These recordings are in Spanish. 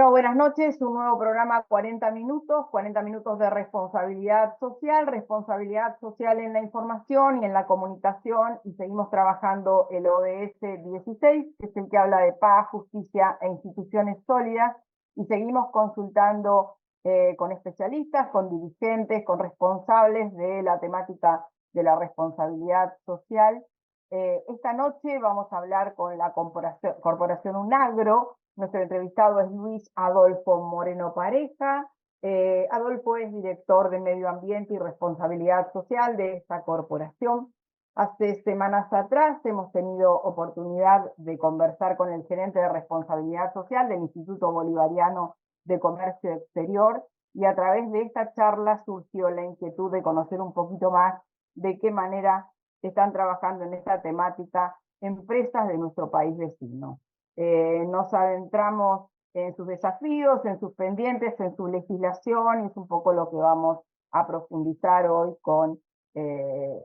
Bueno, buenas noches. Un nuevo programa 40 minutos de responsabilidad social en la información y en la comunicación, y seguimos trabajando el ODS 16, que es el que habla de paz, justicia e instituciones sólidas, y seguimos consultando con especialistas, con dirigentes, con responsables de la temática de la responsabilidad social. Esta noche vamos a hablar con la Corporación UNAGRO. Nuestro entrevistado es Luis Adolfo Moreno Pareja. Adolfo es director de Medio Ambiente y Responsabilidad Social de esta corporación. Hace semanas atrás hemos tenido oportunidad de conversar con el gerente de Responsabilidad Social del Instituto Bolivariano de Comercio Exterior, y a través de esta charla surgió la inquietud de conocer un poquito más de qué manera están trabajando en esta temática empresas de nuestro país vecino. Nos adentramos en sus desafíos, en sus pendientes, en su legislación, y es un poco lo que vamos a profundizar hoy con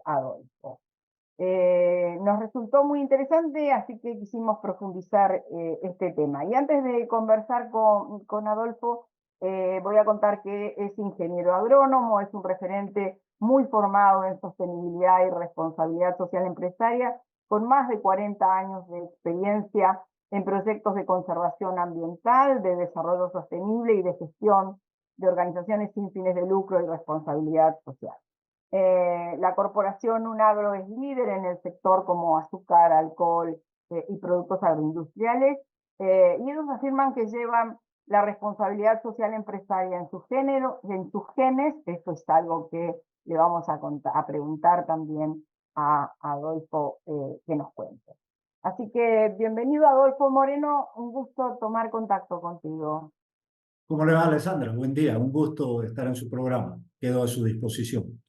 Adolfo. Nos resultó muy interesante, así que quisimos profundizar este tema. Y antes de conversar con Adolfo, voy a contar que es ingeniero agrónomo, es un referente muy formado en sostenibilidad y responsabilidad social empresaria, con más de 40 años de experiencia en proyectos de conservación ambiental, de desarrollo sostenible y de gestión de organizaciones sin fines de lucro y responsabilidad social. La corporación UNAGRO es líder en el sector como azúcar, alcohol y productos agroindustriales, y ellos afirman que llevan la responsabilidad social empresaria en su sus genes. Esto es algo que le vamos a preguntar también a Adolfo que nos cuente. Así que bienvenido, Adolfo Moreno, un gusto tomar contacto contigo. ¿Cómo le va, Alessandra? Buen día, un gusto estar en su programa. Quedo a su disposición.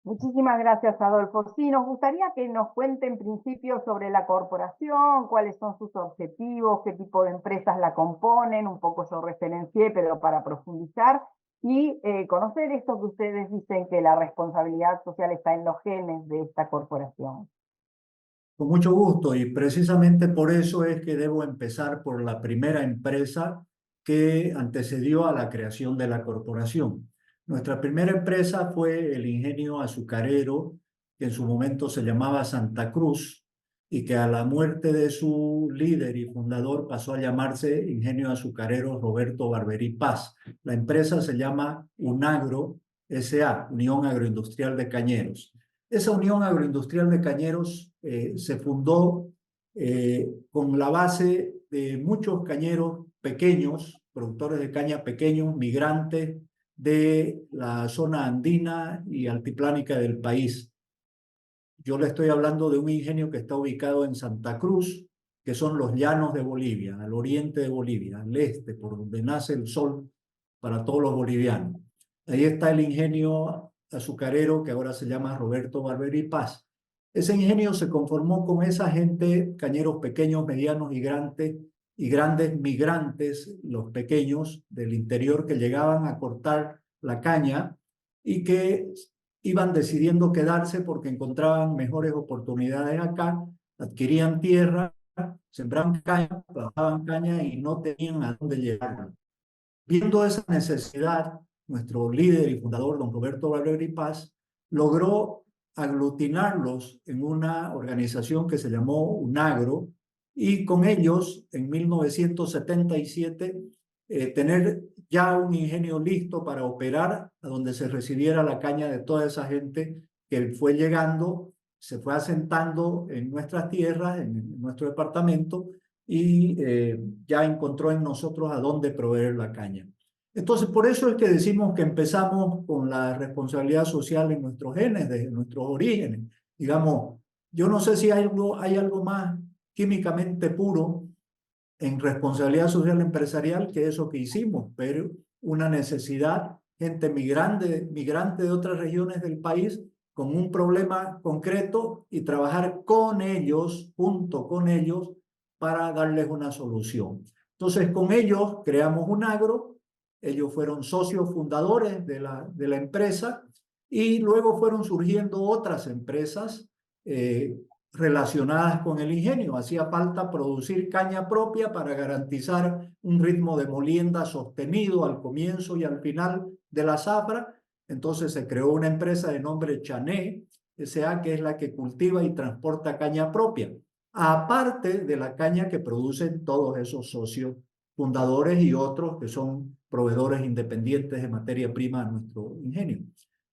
Muchísimas gracias, Adolfo. Sí, nos gustaría que nos cuente en principio sobre la corporación, cuáles son sus objetivos, qué tipo de empresas la componen. Un poco yo referencié, pero para profundizar y conocer esto que ustedes dicen, que la responsabilidad social está en los genes de esta corporación. Con mucho gusto, y precisamente por eso es que debo empezar por la primera empresa que antecedió a la creación de la corporación. Nuestra primera empresa fue el ingenio azucarero, que en su momento se llamaba Santa Cruz, y que a la muerte de su líder y fundador pasó a llamarse Ingenio Azucarero Roberto Barberí Paz. La empresa se llama UNAGRO S.A., Unión Agroindustrial de Cañeros. Esa Unión Agroindustrial de Cañeros se fundó con la base de muchos cañeros pequeños, productores de caña pequeños, migrantes de la zona andina y altiplánica del país. Yo le estoy hablando de un ingenio que está ubicado en Santa Cruz, que son los llanos de Bolivia, al oriente de Bolivia, al este, por donde nace el sol para todos los bolivianos. Ahí está el ingenio azucarero que ahora se llama Roberto Barberí Paz. Ese ingenio se conformó con esa gente, cañeros pequeños, medianos y grandes migrantes, los pequeños del interior que llegaban a cortar la caña y que iban decidiendo quedarse porque encontraban mejores oportunidades acá, adquirían tierra, sembraban caña, plantaban caña y no tenían a dónde llevarla. Viendo esa necesidad, nuestro líder y fundador, don Roberto Barberí Paz, logró aglutinarlos en una organización que se llamó UNAGRO, y con ellos, en 1977, tener ya un ingenio listo para operar, a donde se recibiera la caña de toda esa gente que fue llegando, se fue asentando en nuestras tierras, en nuestro departamento, y ya encontró en nosotros a dónde proveer la caña. Entonces, por eso es que decimos que empezamos con la responsabilidad social en nuestros genes, de nuestros orígenes. Digamos, yo no sé si hay algo más químicamente puro en responsabilidad social empresarial que eso que hicimos, pero una necesidad, gente migrante de otras regiones del país, con un problema concreto, y trabajar con ellos, junto con ellos, para darles una solución. Entonces, con ellos creamos UNAGRO. Ellos fueron socios fundadores de la empresa, y luego fueron surgiendo otras empresas relacionadas con el ingenio. Hacía falta producir caña propia para garantizar un ritmo de molienda sostenido al comienzo y al final de la zafra. Entonces se creó una empresa de nombre Chané S.A., que es la que cultiva y transporta caña propia, aparte de la caña que producen todos esos socios fundadores y otros que son proveedores independientes de materia prima a nuestro ingenio.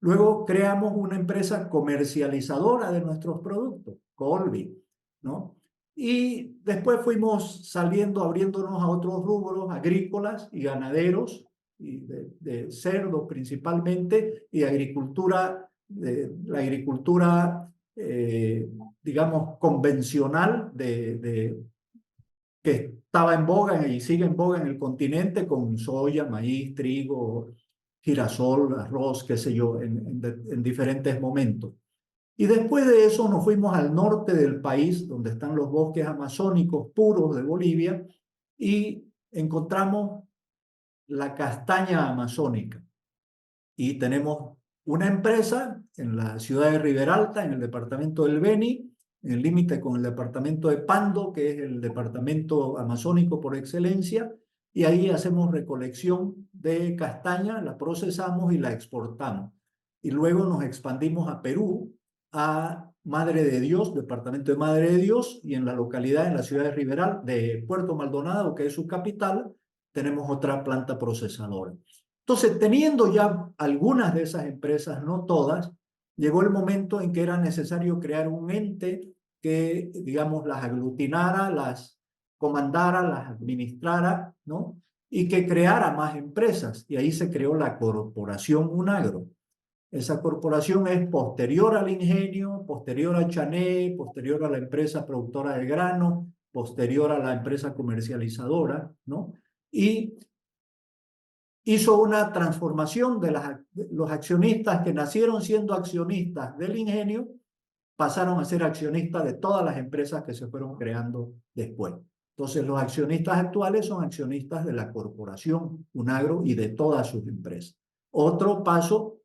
Luego creamos una empresa comercializadora de nuestros productos, Colby, ¿no? Y después fuimos saliendo, abriéndonos a otros rubros agrícolas y ganaderos, y de cerdos principalmente, y agricultura, la agricultura, digamos, convencional que estaba en boga y sigue en boga en el continente con soya, maíz, trigo, girasol, arroz, qué sé yo, en diferentes momentos. Y después de eso nos fuimos al norte del país, donde están los bosques amazónicos puros de Bolivia, y encontramos la castaña amazónica. Y tenemos una empresa en la ciudad de Riberalta, en el departamento del Beni, en el límite con el departamento de Pando, que es el departamento amazónico por excelencia, y ahí hacemos recolección de castaña, la procesamos y la exportamos. Y luego nos expandimos a Perú, a Madre de Dios, departamento de Madre de Dios, y en la localidad, en la ciudad de Riberal, de Puerto Maldonado, que es su capital, tenemos otra planta procesadora. Entonces, teniendo ya algunas de esas empresas, no todas, llegó el momento en que era necesario crear un ente que, digamos, las aglutinara, las comandara, las administrara, ¿no? Y que creara más empresas. Y ahí se creó la corporación Unagro. Esa corporación es posterior al ingenio, posterior a Chané, posterior a la empresa productora de grano, posterior a la empresa comercializadora, ¿no? Y hizo una transformación de los accionistas que nacieron siendo accionistas del ingenio, pasaron a ser accionistas de todas las empresas que se fueron creando después. Entonces, los accionistas actuales son accionistas de la corporación Unagro y de todas sus empresas. Otro paso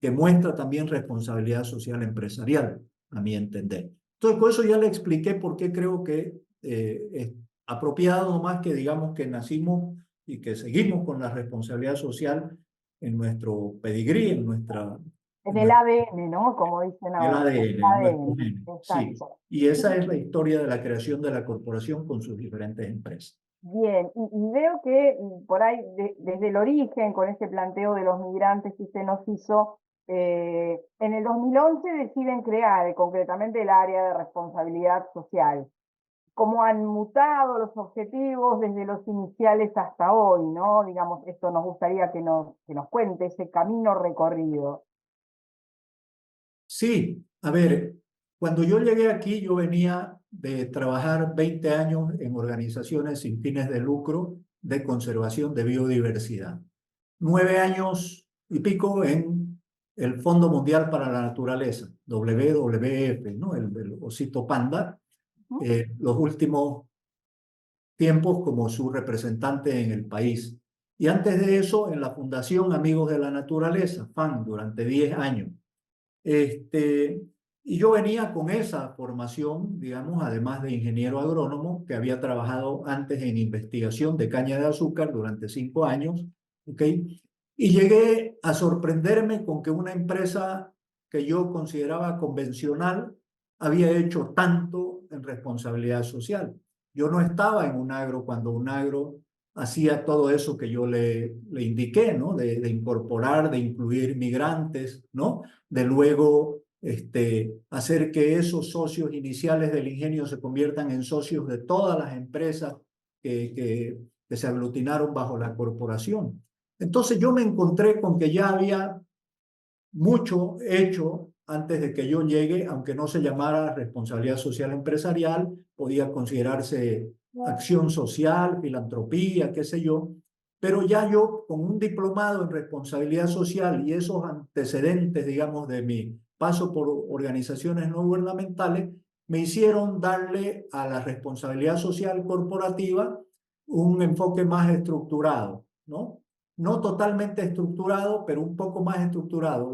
que muestra también responsabilidad social empresarial, a mi entender. Entonces, con eso ya le expliqué por qué creo que es apropiado nomás que digamos que nacimos y que seguimos con la responsabilidad social en nuestro pedigrí, En el ADN, ¿no? Como dicen el ahora, en ADN, el en nuestro ADN, gen. Sí, exacto. y esa es la historia de la creación de la corporación con sus diferentes empresas. Bien, y veo que por ahí, desde el origen, con este planteo de los migrantes que usted nos hizo, en el 2011 deciden crear concretamente el área de responsabilidad social. ¿Cómo han mutado los objetivos desde los iniciales hasta hoy, ¿no? Digamos, esto nos gustaría que nos cuente ese camino recorrido. Sí, a ver, cuando yo llegué aquí, yo venía de trabajar 20 años en organizaciones sin fines de lucro de conservación de biodiversidad. 9 años y pico en el Fondo Mundial para la Naturaleza, WWF, ¿no? El osito panda. ¿Mm? Los últimos tiempos como su representante en el país. Y antes de eso, en la Fundación Amigos de la Naturaleza, FAN, durante 10 años. Este, y yo venía con esa formación, digamos, además de ingeniero agrónomo, que había trabajado antes en investigación de caña de azúcar durante 5 años, ¿ok? Y llegué a sorprenderme con que una empresa que yo consideraba convencional había hecho tanto en responsabilidad social. Yo no estaba en Unagro cuando Unagro hacía todo eso que yo le indiqué, ¿no? De incorporar, de incluir migrantes, ¿no? De luego hacer que esos socios iniciales del ingenio se conviertan en socios de todas las empresas que se aglutinaron bajo la corporación. Entonces yo me encontré con que ya había mucho hecho antes de que yo llegue, aunque no se llamara responsabilidad social empresarial, podía considerarse acción social, filantropía, qué sé yo, pero ya yo con un diplomado en responsabilidad social y esos antecedentes, digamos, de mi paso por organizaciones no gubernamentales, me hicieron darle a la responsabilidad social corporativa un enfoque más estructurado, ¿no? No totalmente estructurado, pero un poco más estructurado.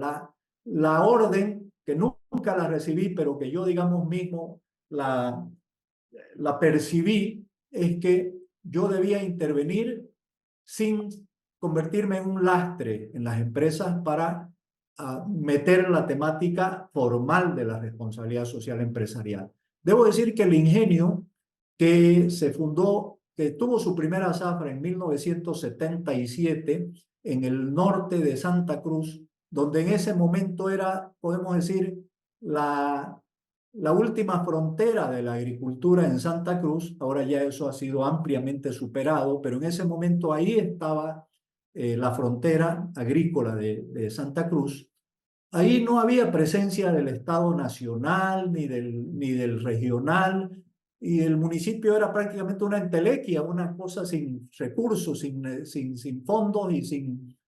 La orden, que nunca la recibí, pero que yo, digamos, mismo la percibí es que yo debía intervenir sin convertirme en un lastre en las empresas para meter la temática formal de la responsabilidad social empresarial. Debo decir que el ingenio que se fundó, que tuvo su primera zafra en 1977 en el norte de Santa Cruz, donde en ese momento era, podemos decir, la última frontera de la agricultura en Santa Cruz. Ahora ya eso ha sido ampliamente superado, pero en ese momento ahí estaba la frontera agrícola de Santa Cruz. Ahí no había presencia del Estado nacional ni del regional, y el municipio era prácticamente una entelequia, una cosa sin recursos, sin fondos y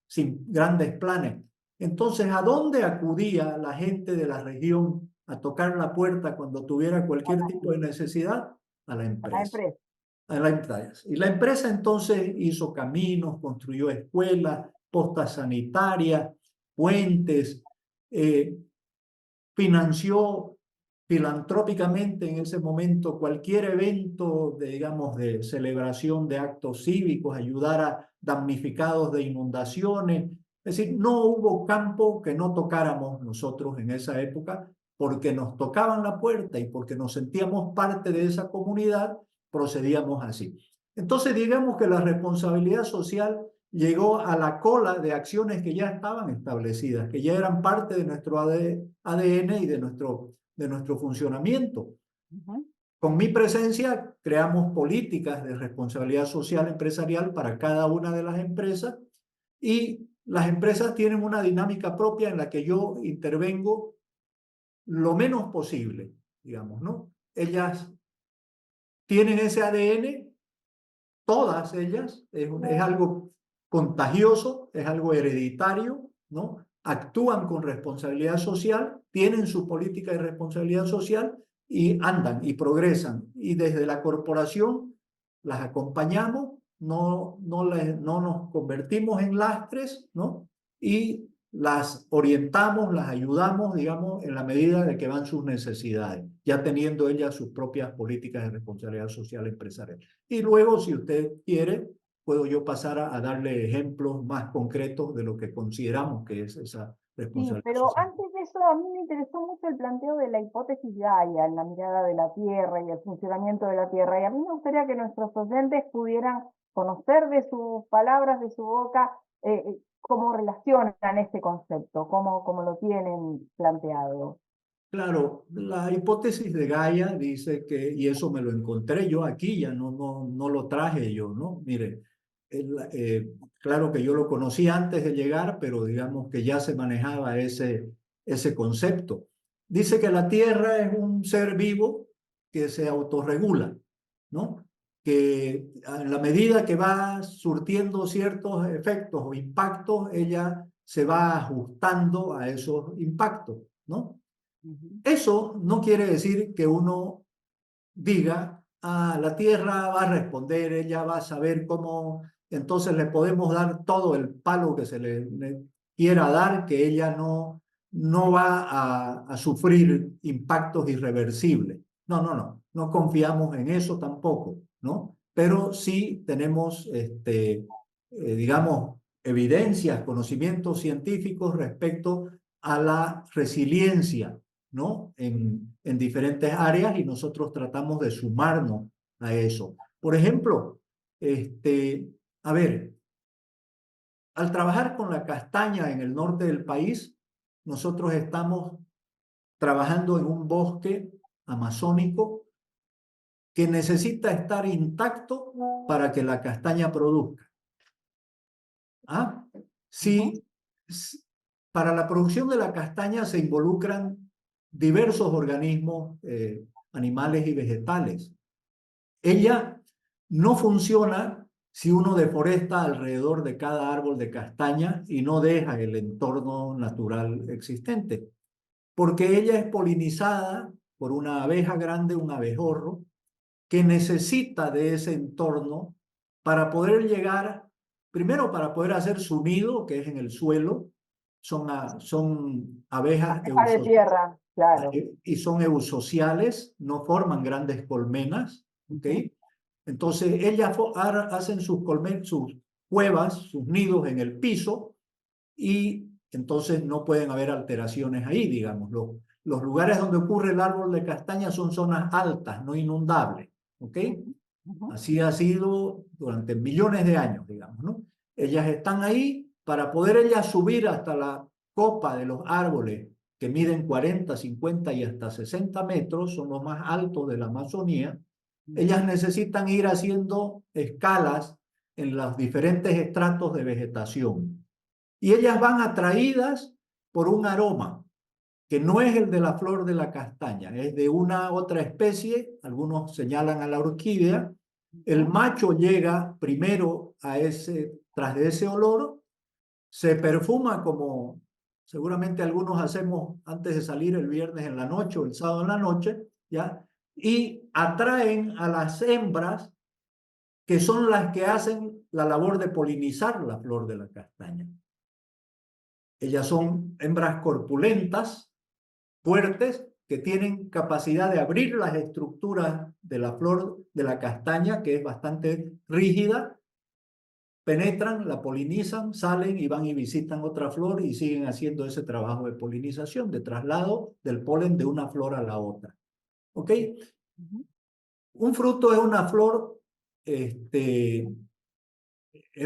sin grandes planes. Entonces, ¿a dónde acudía la gente de la región a tocar la puerta cuando tuviera cualquier tipo de necesidad? A la A la empresa. empresa. A la empresa. Y la empresa entonces hizo caminos, construyó escuelas, postas sanitarias, puentes, eh, financió filantrópicamente en ese momento cualquier evento, digamos, de celebración de actos cívicos, ayudar a damnificados de inundaciones. Es decir, no hubo campo que no tocáramos nosotros en esa época, porque nos tocaban la puerta y porque nos sentíamos parte de esa comunidad, procedíamos así. Entonces, digamos que la responsabilidad social llegó a la cola de acciones que ya estaban establecidas, que ya eran parte de nuestro ADN y de nuestro funcionamiento. Con mi presencia creamos políticas de responsabilidad social empresarial para cada una de las empresas, y las empresas tienen una dinámica propia en la que yo intervengo lo menos posible, digamos, ¿no? Ellas tienen ese ADN, todas ellas, es algo contagioso, es algo hereditario, ¿no? Actúan con responsabilidad social, tienen su política de responsabilidad social y andan y progresan. Y desde la corporación las acompañamos, no nos convertimos en lastres, ¿no? Y las orientamos, las ayudamos, digamos, en la medida de que van sus necesidades, ya teniendo ellas sus propias políticas de responsabilidad social empresarial. Y luego, si usted quiere, puedo yo pasar a darle ejemplos más concretos de lo que consideramos que es esa Sí, responsabilidad pero social. antes de eso, a mí me interesó mucho el planteo de la hipótesis Gaia en la mirada de la Tierra y el funcionamiento de la Tierra. Y a mí me gustaría que nuestros oyentes pudieran conocer de sus palabras, de su boca, cómo relacionan este concepto, cómo lo tienen planteado. Claro, la hipótesis de Gaia dice que, y eso me lo encontré yo aquí, ya no lo traje yo, ¿no? Mire, claro que yo lo conocí antes de llegar, pero digamos que ya se manejaba ese concepto. Dice que la Tierra es un ser vivo que se autorregula, ¿no? Que en la medida que va surtiendo ciertos efectos o impactos, ella se va ajustando a esos impactos, ¿no? Eso no quiere decir que uno diga, la Tierra va a responder, ella va a saber cómo, entonces le podemos dar todo el palo que se le quiera dar, que ella no va a sufrir impactos irreversibles. No confiamos en eso tampoco, ¿no? Pero sí tenemos, digamos, evidencias, conocimientos científicos respecto a la resiliencia, ¿no? En diferentes áreas, y nosotros tratamos de sumarnos a eso. Por ejemplo, a ver, al trabajar con la castaña en el norte del país, nosotros estamos trabajando en un bosque amazónico que necesita estar intacto para que la castaña produzca. ¿Ah? Sí, para la producción de la castaña se involucran diversos organismos, animales y vegetales. Ella no funciona si uno deforesta alrededor de cada árbol de castaña y no deja el entorno natural existente, porque ella es polinizada por una abeja grande, un abejorro, que necesita de ese entorno para poder llegar, primero para poder hacer su nido, que es en el suelo, son abejas Deja de tierra. claro. Y son eusociales, no forman grandes colmenas, ¿ok? Entonces ellas hacen sus cuevas, sus nidos en el piso y entonces no pueden haber alteraciones ahí, digamos. Los lugares donde ocurre el árbol de castaña son zonas altas, no inundables, ¿ok? Así ha sido durante millones de años, digamos, ¿no? Ellas están ahí para poder ellas subir hasta la copa de los árboles que miden 40, 50 y hasta 60 metros, son los más altos de la Amazonía. Ellas necesitan ir haciendo escalas en los diferentes estratos de vegetación. Y ellas van atraídas por un aroma que no es el de la flor de la castaña, es de una otra especie, algunos señalan a la orquídea. El macho llega primero tras de ese olor, se perfuma como seguramente algunos hacemos antes de salir el viernes en la noche o el sábado en la noche, ¿ya? Y atraen a las hembras que son las que hacen la labor de polinizar la flor de la castaña. Ellas son hembras corpulentas, fuertes, que tienen capacidad de abrir las estructuras de la flor de la castaña, que es bastante rígida, penetran, la polinizan, salen y van y visitan otra flor y siguen haciendo ese trabajo de polinización, de traslado del polen de una flor a la otra. ¿Ok? Un fruto es una flor, es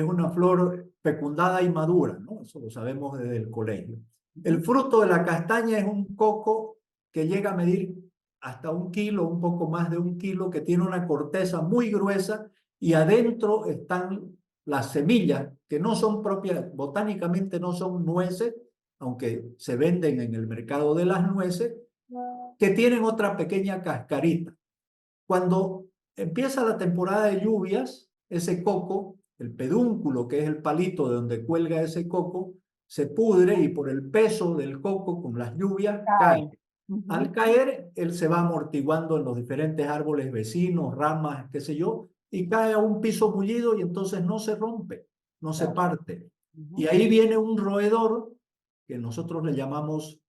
una flor fecundada y madura, ¿no? Eso lo sabemos desde el colegio. El fruto de la castaña es un coco que llega a medir hasta 1 kilo, un poco más de 1 kilo, que tiene una corteza muy gruesa y adentro están las semillas, que no son propias, botánicamente no son nueces, aunque se venden en el mercado de las nueces, que tienen otra pequeña cascarita. Cuando empieza la temporada de lluvias, ese coco, el pedúnculo, que es el palito de donde cuelga ese coco, se pudre y por el peso del coco con las lluvias cae. Al caer, él se va amortiguando en los diferentes árboles vecinos, ramas, qué sé yo, y cae a un piso mullido y entonces no se rompe, no se parte. Y ahí viene un roedor, que nosotros le llamamos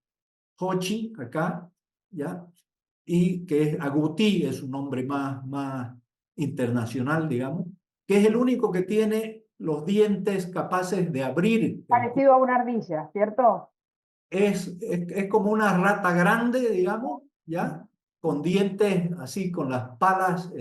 hochi acá, ¿ya? Y que es agutí, es un nombre más internacional, digamos, que es el único que tiene los dientes capaces de abrir. Parecido a una ardilla, ¿cierto? Es como una rata grande, digamos, ¿ya? Con dientes así, con las palas,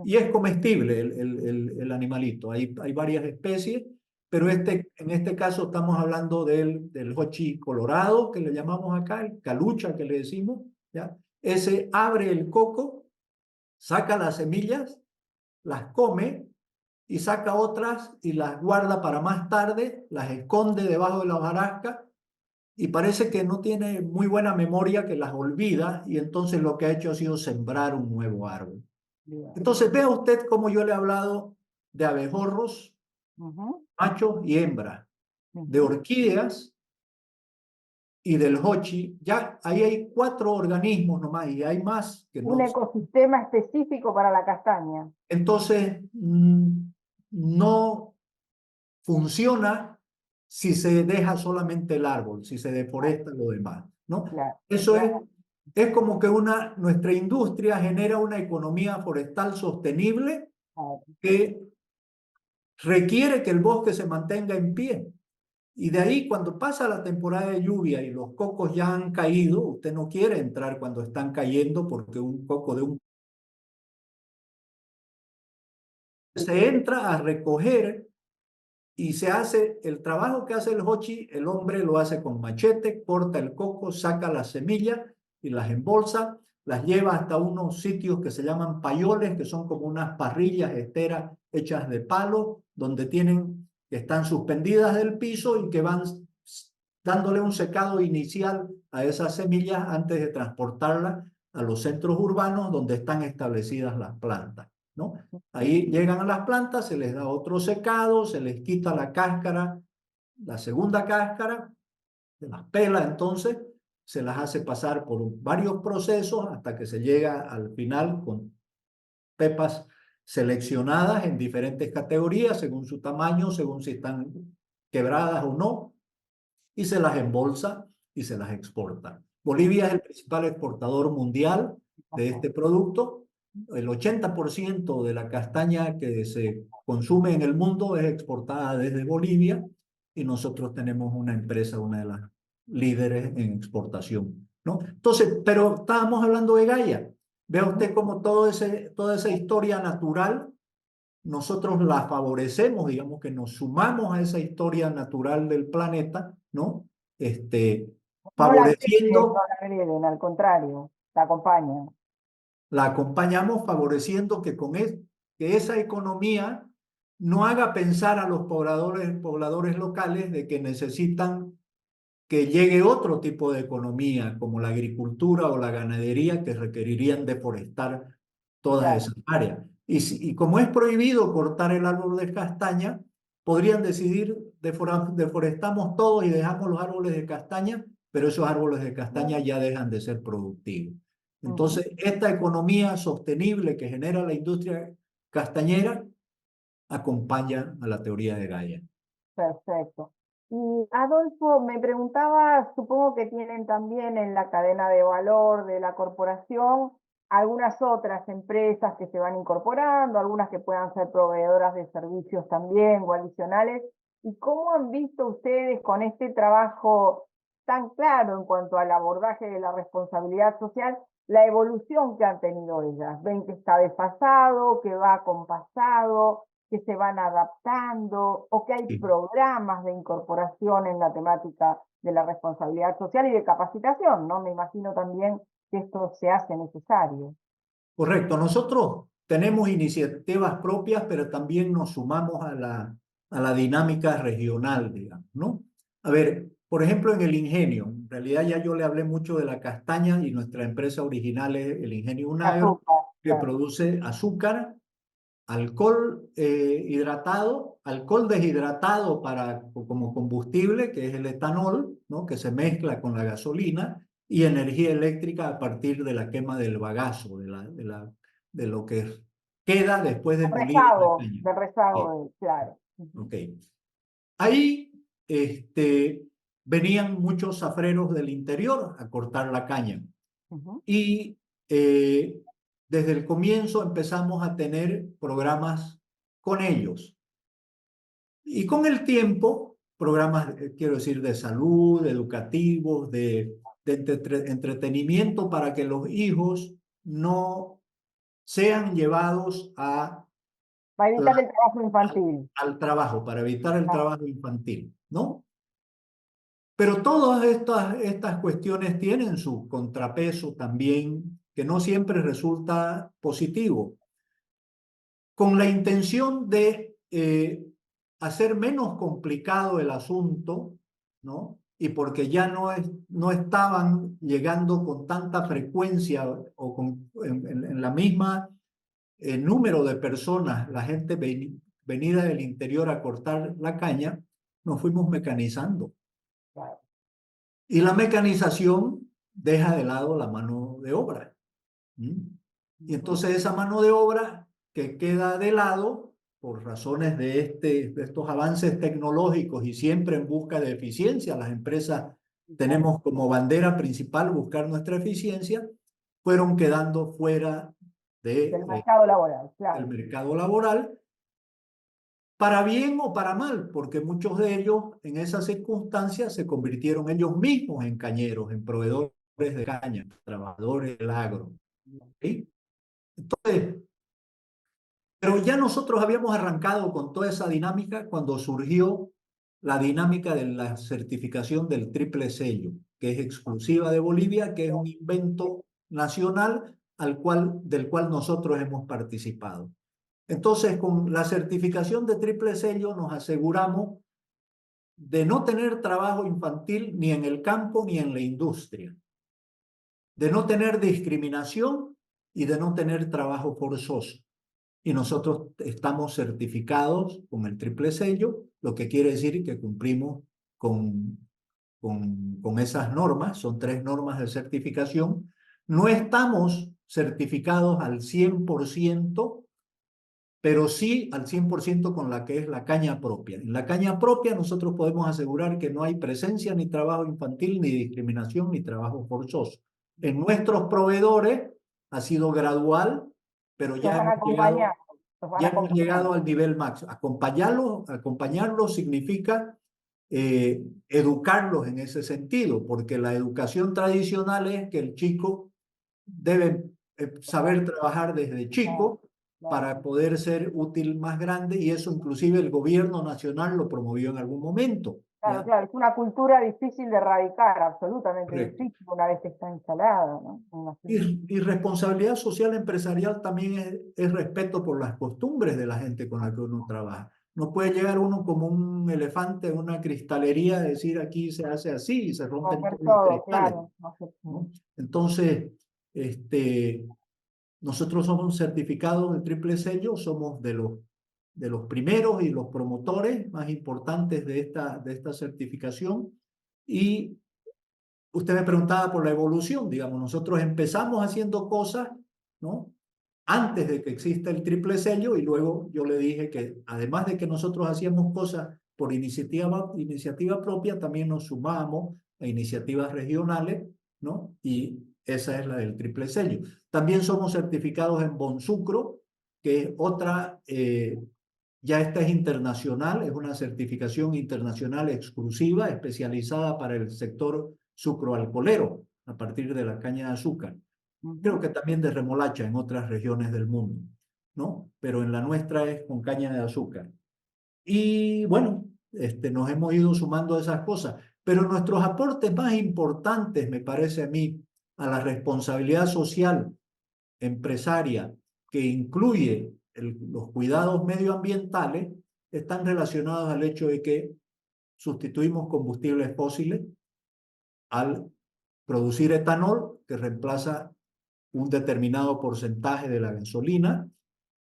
y es comestible el animalito. Hay varias especies, pero en este caso estamos hablando del hochi colorado, que le llamamos acá, el calucha que le decimos, ¿ya? Ese abre el coco, saca las semillas, las come y saca otras y las guarda para más tarde, las esconde debajo de la hojarasca y parece que no tiene muy buena memoria, que las olvida y entonces lo que ha hecho ha sido sembrar un nuevo árbol. Entonces vea usted cómo yo le he hablado de abejorros, machos y hembras, de orquídeas y del hochi. Ya ahí hay 4 organismos nomás y hay más que no. Un ecosistema específico para la castaña. Entonces no funciona si se deja solamente el árbol, si se deforesta lo demás, ¿no? Claro, Eso es como que nuestra industria genera una economía forestal sostenible que requiere que el bosque se mantenga en pie. Y de ahí, cuando pasa la temporada de lluvia y los cocos ya han caído, usted no quiere entrar cuando están cayendo porque un coco de un... Se entra a recoger y se hace el trabajo que hace el hochi, el hombre lo hace con machete, corta el coco, saca las semillas y las embolsa, las lleva hasta unos sitios que se llaman payoles, que son como unas parrillas esteras hechas de palo, donde están suspendidas del piso y que van dándole un secado inicial a esas semillas antes de transportarlas a los centros urbanos donde están establecidas las plantas, ¿no? Ahí llegan a las plantas, se les da otro secado, se les quita la cáscara, la segunda cáscara, se las pela entonces, se las hace pasar por varios procesos hasta que se llega al final con pepas seleccionadas en diferentes categorías, según su tamaño, según si están quebradas o no, y se las embolsa y se las exporta. Bolivia es el principal exportador mundial de este producto. El 80% de la castaña que se consume en el mundo es exportada desde Bolivia y nosotros tenemos una empresa, una de las líderes en exportación, ¿no? Entonces, pero estábamos hablando de Gaia. Vea usted cómo toda esa historia natural nosotros la favorecemos, digamos que nos sumamos a esa historia natural del planeta, ¿no? No la agreden, no Favoreciendo, la agreden, al contrario, la acompañan. la acompañamos favoreciendo que esa economía no haga pensar a los pobladores locales de que necesitan que llegue otro tipo de economía, como la agricultura o la ganadería, que requerirían deforestar todas Claro. esas áreas. Y como es prohibido cortar el árbol de castaña, podrían decidir deforestamos todo y dejamos los árboles de castaña, pero esos árboles de castaña ya dejan de ser productivos. Ujú. Entonces, esta economía sostenible que genera la industria castañera acompaña a la teoría de Gaia. Perfecto. Y Adolfo, me preguntaba, supongo que tienen también en la cadena de valor de la corporación algunas otras empresas que se van incorporando, algunas que puedan ser proveedoras de servicios también o adicionales. ¿Y cómo han visto ustedes con este trabajo tan claro en cuanto al abordaje de la responsabilidad social, la evolución que han tenido ellas? ¿Ven que está desfasado, que va acompasado, que se van adaptando o que hay Sí. programas de incorporación en la temática de la responsabilidad social y de capacitación, ¿no? Me imagino también que esto se hace necesario. Correcto, nosotros tenemos iniciativas propias, pero también nos sumamos a la dinámica regional, digamos, ¿no? A ver, por ejemplo, en el ingenio, en realidad ya yo le hablé mucho de la castaña y nuestra empresa original es el Ingenio Unagro, Azúcar, que claro. produce azúcar, alcohol hidratado, alcohol deshidratado como combustible, que es el etanol, ¿no? Que se mezcla con la gasolina, y energía eléctrica a partir de la quema del bagazo, de lo que queda después de molir la caña. De Sí, rezago, claro. ok. Ahí venían muchos zafreros del interior a cortar la caña. Ujú. Y eh, desde el comienzo empezamos a tener programas con ellos. Y con el tiempo, programas, quiero decir, de salud, educativos, de entretenimiento para que los hijos no sean llevados Para la- evitar el trabajo infantil. al trabajo, para evitar el Claro. trabajo infantil, ¿no? Pero todas estas cuestiones tienen su contrapeso también, que no siempre resulta positivo, con la intención de hacer menos complicado el asunto, ¿no? Y porque ya no estaban llegando con tanta frecuencia o en la misma número de personas, la gente venida del interior a cortar la caña, nos fuimos mecanizando. Claro. Y la mecanización deja de lado la mano de obra. ¿Mm? Y Ujú. entonces esa mano de obra que queda de lado por razones de estos avances tecnológicos y siempre en busca de eficiencia, las empresas Claro. tenemos como bandera principal buscar nuestra eficiencia, fueron quedando fuera Del de, mercado laboral, del claro. mercado laboral, para bien o para mal, porque muchos de ellos en esas circunstancias se convirtieron ellos mismos en cañeros, en proveedores de caña, trabajadores del agro. ¿Sí? Entonces, pero ya nosotros habíamos arrancado con toda esa dinámica cuando surgió la dinámica de la certificación del triple sello, que es exclusiva de Bolivia, que es un invento nacional del cual nosotros hemos participado. Entonces, con la certificación de triple sello nos aseguramos de no tener trabajo infantil ni en el campo ni en la industria, de no tener discriminación y de no tener trabajo forzoso. Y nosotros estamos certificados con el triple sello, lo que quiere decir que cumplimos con, con esas normas, son 3 normas de certificación. No estamos certificados al 100% pero sí al 100% con la que es la caña propia. En la caña propia nosotros podemos asegurar que no hay presencia ni trabajo infantil, ni discriminación, ni trabajo forzoso. En nuestros proveedores ha sido gradual, pero Los van acompañando, los van ya hemos acompañando. llegado al nivel máximo. Acompañarlos significa educarlos en ese sentido, porque la educación tradicional es que el chico debe saber trabajar desde Claro, chico claro. para poder ser útil más grande, y eso inclusive el gobierno nacional lo promovió en algún momento, Claro, ¿ya? claro, es una cultura difícil de erradicar, absolutamente Correcto. difícil una vez que está instalada, ¿no? Y responsabilidad social empresarial también es respeto por las costumbres de la gente con la que uno trabaja. No puede llegar uno como un elefante en una cristalería a decir aquí se hace así y se rompen Romper todos los todo, cristales, claro. No se puede. ¿no? Entonces, nosotros somos certificados de triple sello, somos de los primeros y los promotores más importantes de esta certificación. Y usted me preguntaba por la evolución, digamos, nosotros empezamos haciendo cosas, ¿no? Antes de que exista el triple sello, y luego yo le dije que además de que nosotros hacíamos cosas por iniciativa propia, también nos sumamos a iniciativas regionales, ¿no? Y esa es la del triple sello. También somos certificados en Bonsucro, que es otra, ya esta es internacional, es una certificación internacional exclusiva, especializada para el sector sucroalcoholero, a partir de la caña de azúcar. Creo Ujú. que también de remolacha en otras regiones del mundo, ¿no? Pero en la nuestra es con caña de azúcar. Y bueno, nos hemos ido sumando a esas cosas. Pero nuestros aportes más importantes, me parece a mí, a la responsabilidad social empresaria, que incluye los cuidados medioambientales, están relacionados al hecho de que sustituimos combustibles fósiles al producir etanol, que reemplaza un determinado porcentaje de la gasolina.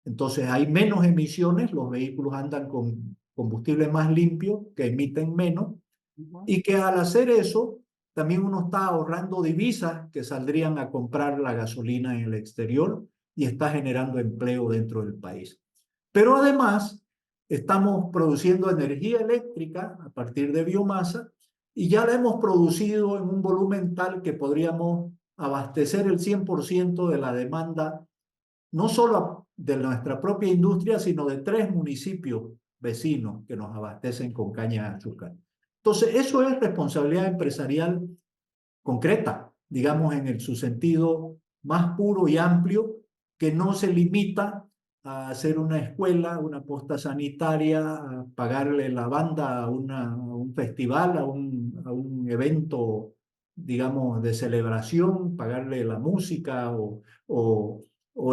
Entonces hay menos emisiones, los vehículos andan con combustibles más limpios, que emiten menos, Ujú. y que al hacer eso, también uno está ahorrando divisas que saldrían a comprar la gasolina en el exterior, y está generando empleo dentro del país. Pero además, estamos produciendo energía eléctrica a partir de biomasa, y ya la hemos producido en un volumen tal que podríamos abastecer el 100% de la demanda, no solo de nuestra propia industria, sino de 3 municipios vecinos que nos abastecen con caña de azúcar. Entonces, eso es responsabilidad empresarial concreta, digamos, su sentido más puro y amplio, que no se limita a hacer una escuela, una posta sanitaria, a pagarle la banda a un festival, a un evento, digamos, de celebración, pagarle la música o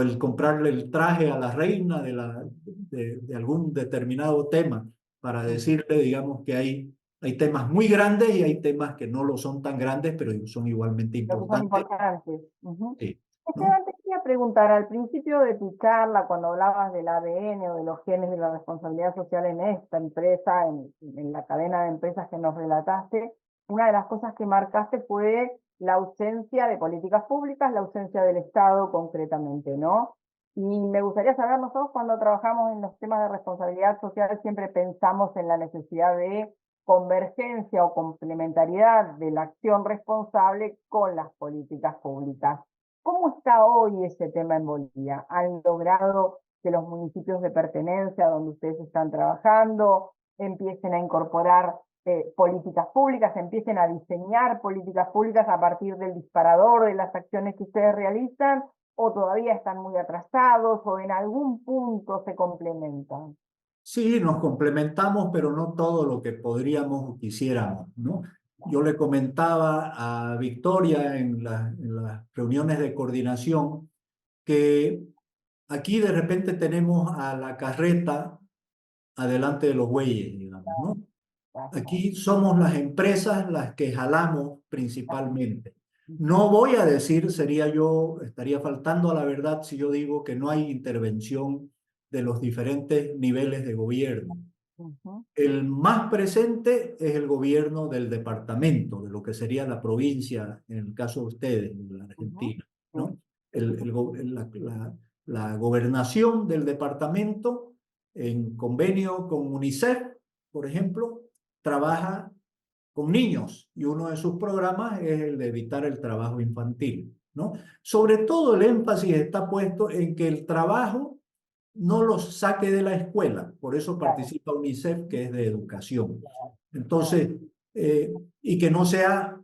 el comprarle el traje a la reina de algún determinado tema, para decirle, digamos, que hay temas muy grandes y hay temas que no lo son tan grandes, pero son igualmente Los que son importantes. importantes. Ujú. Sí, ¿no? Esteban, te quería preguntar, al principio de tu charla, cuando hablabas del ADN o de los genes de la responsabilidad social en esta empresa, en la cadena de empresas que nos relataste, una de las cosas que marcaste fue la ausencia de políticas públicas, la ausencia del Estado concretamente, ¿no? Y me gustaría saber, nosotros cuando trabajamos en los temas de responsabilidad social siempre pensamos en la necesidad de convergencia o complementariedad de la acción responsable con las políticas públicas. ¿Cómo está hoy ese tema en Bolivia? ¿Han logrado que los municipios de pertenencia donde ustedes están trabajando empiecen a incorporar políticas públicas, empiecen a diseñar políticas públicas a partir del disparador de las acciones que ustedes realizan, o todavía están muy atrasados, o en algún punto se complementan? Sí, nos complementamos, pero no todo lo que podríamos o quisiéramos, ¿no? Yo le comentaba a Victoria en las reuniones de coordinación que aquí de repente tenemos a la carreta adelante de los bueyes, digamos, ¿no? Aquí somos las empresas las que jalamos principalmente. No voy a decir, estaría faltando a la verdad si yo digo que no hay intervención de los diferentes niveles de gobierno. Ujú. El más presente es el gobierno del departamento, de lo que sería la provincia, en el caso de ustedes, en la Ujú. Argentina, Sí. ¿no? El, el go- la- la gobernación del departamento, en convenio con UNICEF, por ejemplo, trabaja con niños y uno de sus programas es el de evitar el trabajo infantil, ¿no? Sobre todo el énfasis está puesto en que el trabajo no los saque de la escuela, por eso Claro, participa UNICEF, que es de educación. claro. Entonces, y que no sea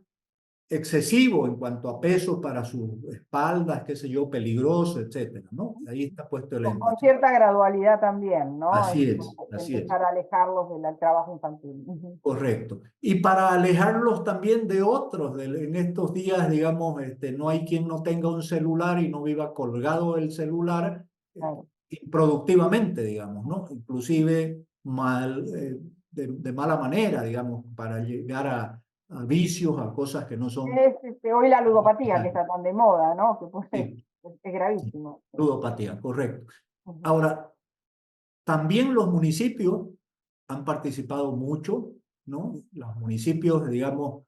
excesivo en cuanto a peso para sus espaldas, qué sé yo, peligroso, etcétera, ¿no? Ahí está puesto el Con énfasis. cierta gradualidad también, ¿no? Así es, Como así es. empezar a alejarlos del trabajo infantil. Ujú. Correcto. Y para alejarlos también de otros, en estos días, digamos, no hay quien no tenga un celular y no viva colgado el celular Claro. improductivamente, digamos, ¿no? Inclusive de mala manera, digamos, para llegar a vicios, a cosas que no son Es hoy la ludopatía que necesarias. está tan de moda, ¿no? Que pues, Sí, es sí. gravísimo. Sí. Ludopatía, correcto. Ujú. Ahora, también los municipios han participado mucho, ¿no? Los municipios, digamos,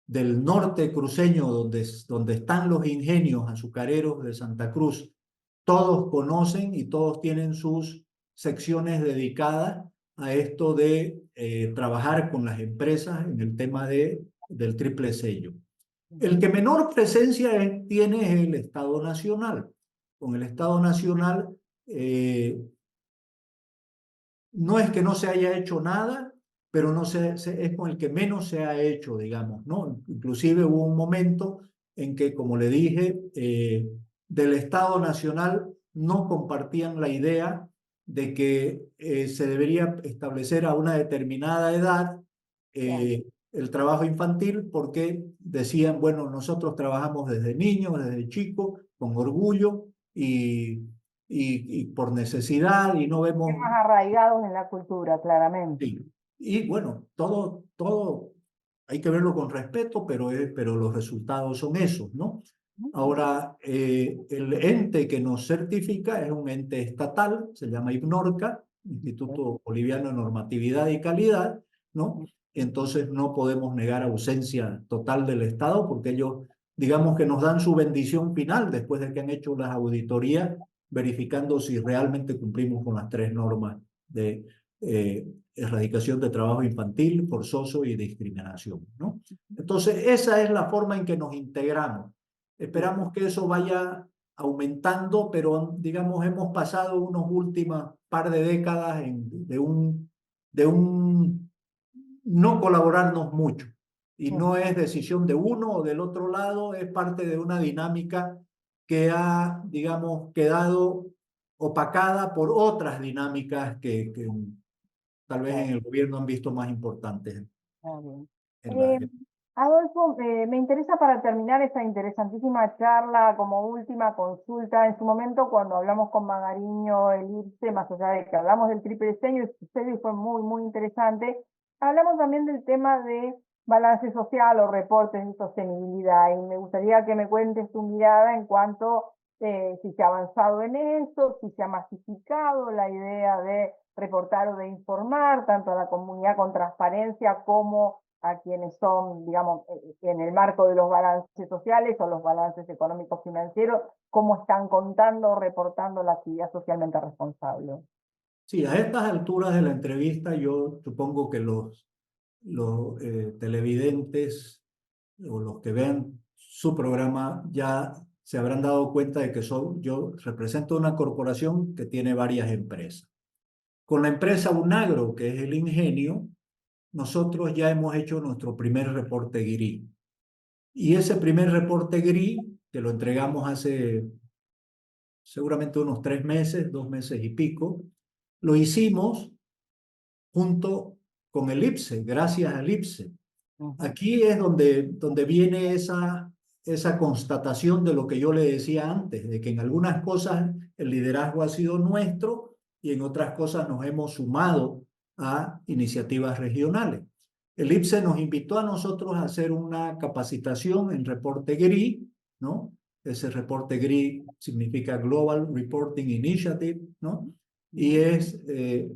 del norte cruceño, donde están los ingenios azucareros de Santa Cruz, todos conocen y todos tienen sus secciones dedicadas a esto de trabajar con las empresas en el tema del triple sello. El que menor presencia tiene es el Estado Nacional. Con el Estado Nacional eh, no es que no se haya hecho nada, pero no es con el que menos se ha hecho, digamos, ¿no? Inclusive hubo un momento en que, como le dije, del Estado Nacional no compartían la idea de que se debería establecer a una determinada edad Bien. el trabajo infantil porque decían, bueno, nosotros trabajamos desde niños, desde chicos, con orgullo y por necesidad y no Es vemos. más arraigados en la cultura, claramente. Sí. Y bueno, todo hay que verlo con respeto, pero los resultados son esos, ¿no? Ujú. Ahora, el ente que nos certifica es un ente estatal, se llama IBNORCA, Instituto Boliviano de Normatividad y Calidad, ¿no? Entonces no podemos negar ausencia total del Estado porque ellos, digamos que nos dan su bendición final después de que han hecho las auditorías verificando si realmente cumplimos con las tres normas de erradicación de trabajo infantil, forzoso y discriminación, ¿no? Entonces, esa es la forma en que nos integramos. Bien. Esperamos que eso vaya aumentando, pero digamos, hemos pasado unos últimas par de décadas de un no colaborarnos mucho. Y no es decisión de uno o del otro lado, es parte de una dinámica que ha, digamos, quedado opacada por otras dinámicas que tal vez en Claro. el gobierno han visto más importantes Está bien. en la... Eh, Adolfo, me interesa para terminar esta interesantísima charla como última consulta. En su momento, cuando hablamos con Magariño, el IPSE, más allá de que hablamos del triple diseño, y fue muy, muy interesante, hablamos también del tema de balance social o reportes de sostenibilidad. Y me gustaría que me cuentes tu mirada en cuanto si se ha avanzado en eso, si se ha masificado la idea de reportar o de informar tanto a la comunidad con transparencia como a quienes son, digamos, en el marco de los balances sociales o los balances económicos financieros, cómo están contando o reportando la actividad socialmente responsable. Sí, a estas alturas de la entrevista yo supongo que los televidentes o los que vean su programa ya se habrán dado cuenta de que yo represento una corporación que tiene varias empresas. Con la empresa Unagro, que es el ingenio, nosotros ya hemos hecho nuestro primer reporte GRI. Y ese primer reporte GRI, que lo entregamos hace seguramente unos 3 meses, 2 meses y pico, lo hicimos junto con el IPSE, gracias al IPSE. Ujú. Aquí es donde viene esa constatación de lo que yo le decía antes, de que en algunas cosas el liderazgo ha sido nuestro y en otras cosas nos hemos sumado a iniciativas regionales. El IPSE nos invitó a nosotros a hacer una capacitación en reporte GRI, ¿no? Ese reporte GRI significa Global Reporting Initiative, ¿no? Y es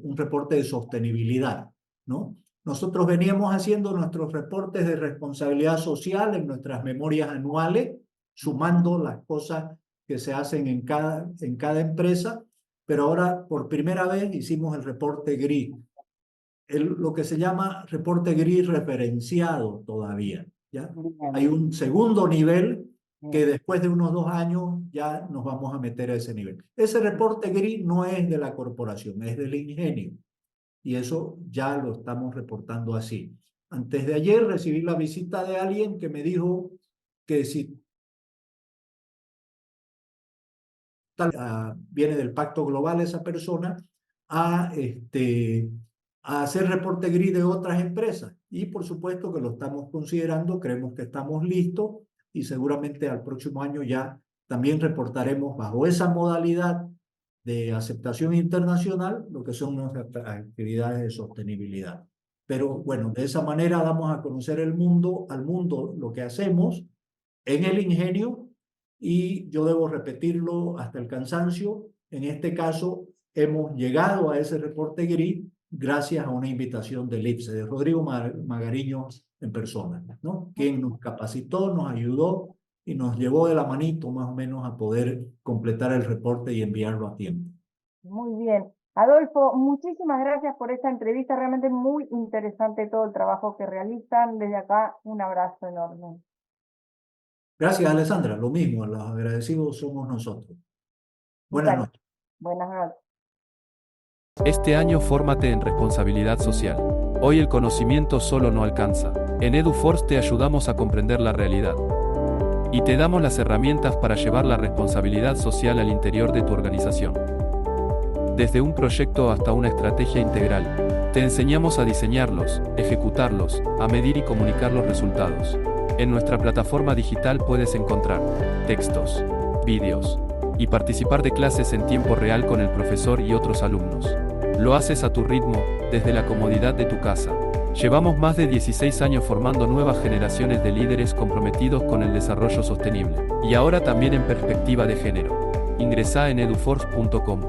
un reporte de sostenibilidad, ¿no? Nosotros veníamos haciendo nuestros reportes de responsabilidad social en nuestras memorias anuales, sumando las cosas que se hacen en cada empresa, pero ahora por primera vez hicimos el reporte GRI, lo que se llama reporte GRI referenciado todavía, ¿ya? Hay un segundo nivel que después de unos 2 años ya nos vamos a meter a ese nivel. Ese reporte GRI no es de la corporación, es del ingenio, y eso ya lo estamos reportando así. Antes de ayer recibí la visita de alguien que me dijo que si viene del Pacto Global esa persona a hacer reporte GRI de otras empresas. Y por supuesto que lo estamos considerando, creemos que estamos listos y seguramente al próximo año ya también reportaremos bajo esa modalidad de aceptación internacional lo que son nuestras actividades de sostenibilidad. Pero bueno, de esa manera damos a conocer al mundo lo que hacemos en el ingenio, y yo debo repetirlo hasta el cansancio. En este caso, hemos llegado a ese reporte GRI gracias a una invitación del IPSE, de Rodrigo Magariño en persona, ¿no? Quien nos capacitó, nos ayudó y nos llevó de la manito más o menos a poder completar el reporte y enviarlo a tiempo. Muy bien. Adolfo, muchísimas gracias por esta entrevista, realmente muy interesante todo el trabajo que realizan. Desde acá, un abrazo enorme. Gracias, Alessandra. Lo mismo, los agradecidos somos nosotros. Buenas noches. Buenas noches. Este año fórmate en responsabilidad social. Hoy el conocimiento solo no alcanza. En EduForce te ayudamos a comprender la realidad y te damos las herramientas para llevar la responsabilidad social al interior de tu organización. Desde un proyecto hasta una estrategia integral, te enseñamos a diseñarlos, ejecutarlos, a medir y comunicar los resultados. En nuestra plataforma digital puedes encontrar textos, vídeos y participar de clases en tiempo real con el profesor y otros alumnos. Lo haces a tu ritmo, desde la comodidad de tu casa. Llevamos más de 16 años formando nuevas generaciones de líderes comprometidos con el desarrollo sostenible, y ahora también en perspectiva de género. Ingresá en eduforce.com.